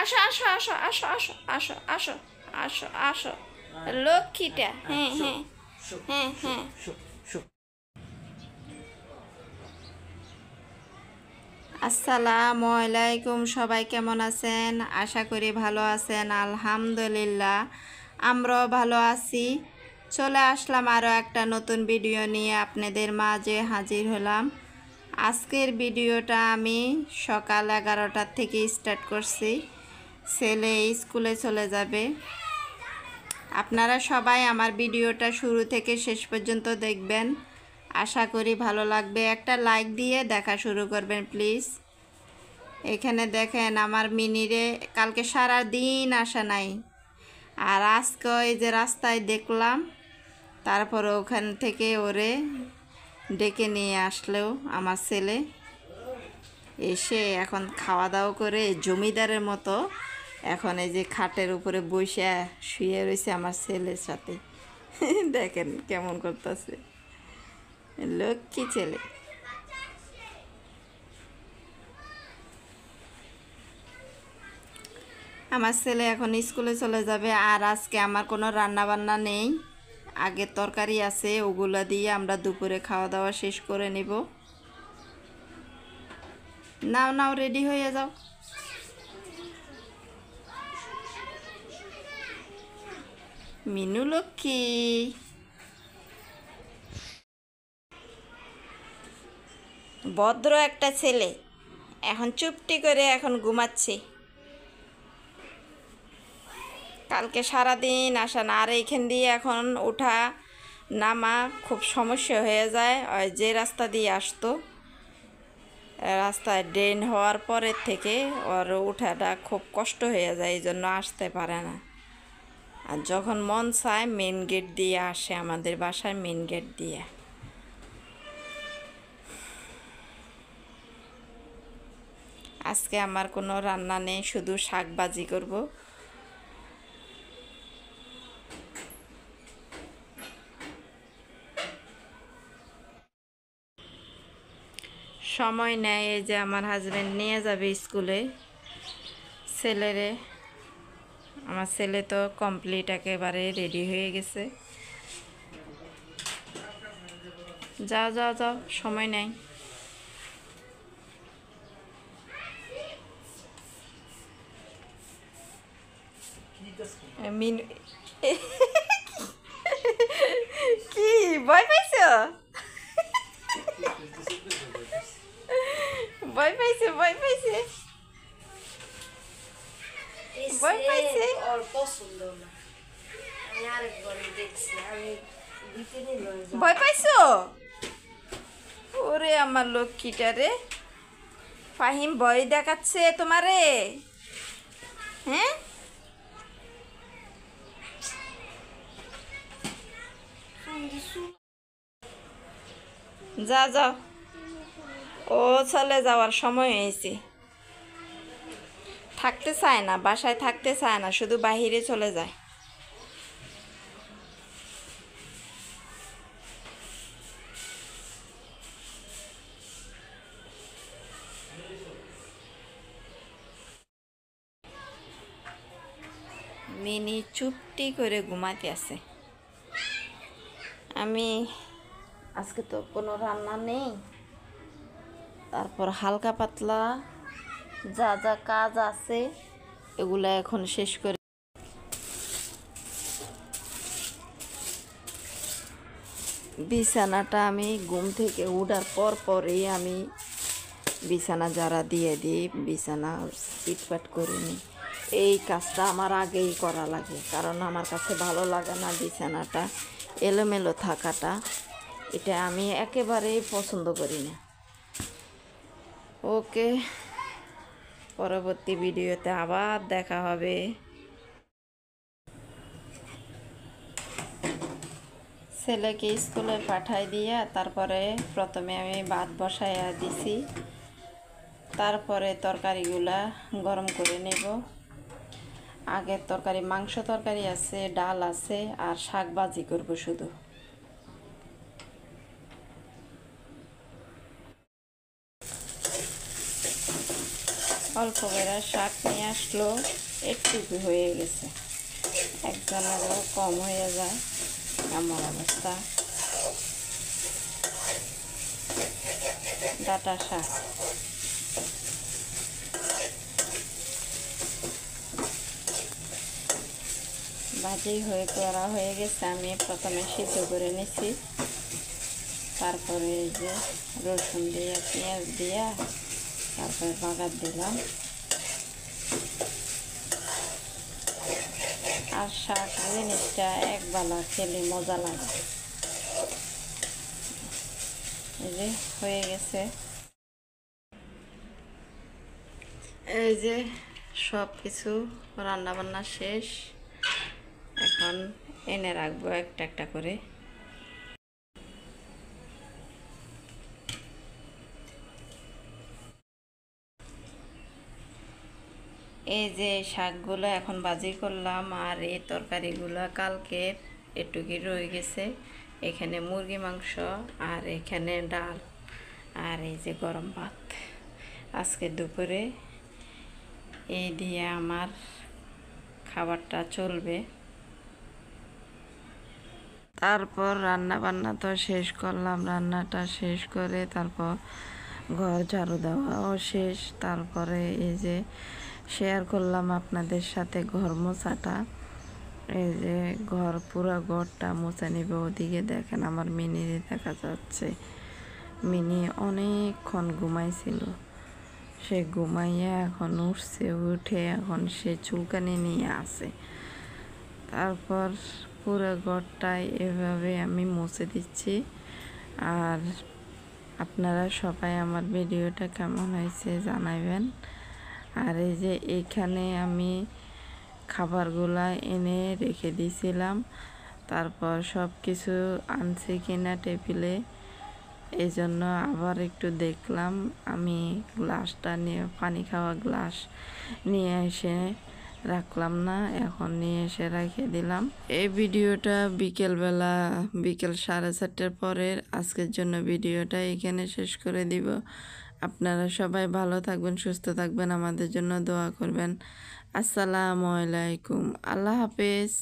আসো আসো আসো আসো আসো আসো আসো আসো আসো লক্ষ্মীটা। হ্যাঁ হ্যাঁ হ্যাঁ হ্যাঁ। আসসালামু আলাইকুম, সবাই কেমন আছেন? আশা করি ভালো আছেন। আলহামদুলিল্লাহ আমরাও ভালো আছি। চলে আসলাম আরও একটা নতুন ভিডিও নিয়ে আপনাদের মাঝে হাজির হলাম। আজকের ভিডিওটা আমি সকাল 11টার থেকে স্টার্ট করছি। ছেলে স্কুলে চলে যাবে। আপনারা সবাই আমার ভিডিওটা শুরু থেকে শেষ পর্যন্ত দেখবেন, আশা করি ভালো লাগবে। একটা লাইক দিয়ে দেখা শুরু করবেন প্লিজ। এখানে দেখেন আমার মিনিরে কালকে সারা দিন আসা নাই, আর আজকে এই যে রাস্তায় দেখলাম, তারপরে ওখান থেকে ওরে ডেকে নিয়ে আসলেও আমার ছেলে এসে এখন খাওয়া দাওয়া করে জমিদারের মতো এখন এই যে খাটের উপরে বসে শুয়ে রয়েছে আমার ছেলের সাথে। দেখেন কেমন করতেছে, লক্ষ্মী ছেলে। আমার ছেলে এখন স্কুলে চলে যাবে, আর আজকে আমার কোনো রান্না বান্না নেই। আগের তরকারি আছে, ওগুলো দিয়ে আমরা দুপুরে খাওয়া দাওয়া শেষ করে নেব। নাও নাও, রেডি হয়ে যাও। মিনু লক্ষ্মী, ভদ্র একটা ছেলে, এখন চুপটি করে এখন ঘুমাচ্ছে। কালকে সারাদিন আসা না, আর এইখান দিয়ে এখন ওঠা নামা খুব সমস্যা হয়ে যায়। যে রাস্তা দিয়ে আসতো, রাস্তায় ড্রেন হওয়ার পরের থেকে ওর ওঠাটা খুব কষ্ট হয়ে যায়, এই জন্য আসতে পারে না। আর যখন মন চায় মেন গেট দিয়ে আসে, আমাদের বাসায় মেন গেট দিয়ে। আজকে আমার কোনো রান্না নেই, শুধু শাক ভাজি করব। সময় নেয়, এই যে আমার হাজব্যান্ড নিয়ে যাবে স্কুলে ছেলেরে। আমার ছেলে তো কমপ্লিট একেবারে রেডি হয়ে গেছে। যাও যাও যাও, সময় নেই। মিনু কি ভয় পাইছ? ভয় পাইছে, ভয় পাইছে, ভয় পাইছে। ওর পছন্দ না, আমি আরেকবার দেখছি, আমি ভয় পাইছো? ওরে আমার লক্ষ্মীটা রে, ফাহিম ভয় দেখাচ্ছে তোমারে? হ্যাঁ, যা যাও, ও চলে যাওয়ার সময় হয়েছে। থাকতে চায় না, বাসায় থাকতে চায় না, শুধু বাহিরে চলে যায়। মিনি চুপটি করে ঘুমাতে আছে। আমি আজকে তো কোনো রান্না নেই, তারপর হালকা পাতলা যা যা কাজ আছে এগুলো এখন শেষ করে। বিছানাটা আমি ঘুম থেকে উঠার পরেই আমি বিছানা যারা দিয়ে দিই, বিছানা পিটপাট করে নিই। এই কাজটা আমার আগেই করা লাগে, কারণ আমার কাছে ভালো লাগে না বিছানাটা এলোমেলো থাকাটা। এটা আমি একেবারেই পছন্দ করি না। ওকে, পরবর্তী ভিডিওতে আবার দেখা হবে। ছেলেকে স্কুলে পাঠাই দিয়ে তারপরে প্রথমে আমি ভাত বসাইয়া দিছি, তারপরে তরকারিগুলা গরম করে নেব। আগের তরকারি, মাংস তরকারি আছে, ডাল আছে, আর শাক ভাজি করব শুধু। অল্প করে শাক নিয়ে আসলো, একটুকু হয়ে গেছে, একজনেরও কম হয়ে যায় এমন অবস্থা। ডাঁটা শাক ভাজি করা হয়ে গেছে। আমি প্রথমে সিদ্ধ করে নিছি, তারপরে এই যে রসুন দিয়ে পেঁয়াজ দিয়ে তারপরে বাগার দিলাম। আর শাক জিনিসটা একবেলা খেলে মজা লাগে। এই যে হয়ে গেছে, এই যে সব কিছু রান্নাবান্না শেষ। এখন এনে রাখবো একটা একটা করে। এই যে শাকগুলো এখন ভাজি করলাম, আর এই তরকারিগুলো কালকের এটুকি রয়ে গেছে। এখানে মুরগি মাংস, আর এখানে ডাল, আর এই যে গরম ভাত। আজকে দুপুরে এই দিয়ে আমার খাবারটা চলবে। তারপর রান্না বান্না তো শেষ করলাম, রান্নাটা শেষ করে তারপর ঘর ঝাড়ু দেওয়াও শেষ। তারপরে এই যে শেয়ার করলাম আপনাদের সাথে ঘর মোছাটা। এই যে পুরো ঘরটা মুছে নিবে। ওদিকে দেখেন আমার মিনি দেখা যাচ্ছে। মিনি অনেকক্ষণ ঘুমাইছিল, সে ঘুমাইয়া এখন উঠছে, উঠে এখন সে চুলকানি নিয়ে আসে। তারপর পুরো ঘরটাই এভাবে আমি মুছে দিচ্ছি। আর আপনারা সবাই আমার ভিডিওটা কেমন হয়েছে জানাবেন। আর এই যে এইখানে আমি খাবারগুলা এনে রেখে দিয়েছিলাম, তারপর সব কিছু আনছি কিনা টেবিলে, এই জন্য আবার একটু দেখলাম। আমি গ্লাসটা নিয়ে, পানি খাওয়া গ্লাস নিয়ে এসে রাখলাম না, এখন নিয়ে এসে রেখে দিলাম। এই ভিডিওটা বিকেলবেলা, বিকেল 4:30টার পরে। আজকের জন্য ভিডিওটা এখানে শেষ করে দিব। আপনারা সবাই ভালো থাকবেন, সুস্থ থাকবেন, আমাদের জন্য দোয়া করবেন। আসসালামু আলাইকুম, আল্লাহ হাফেজ।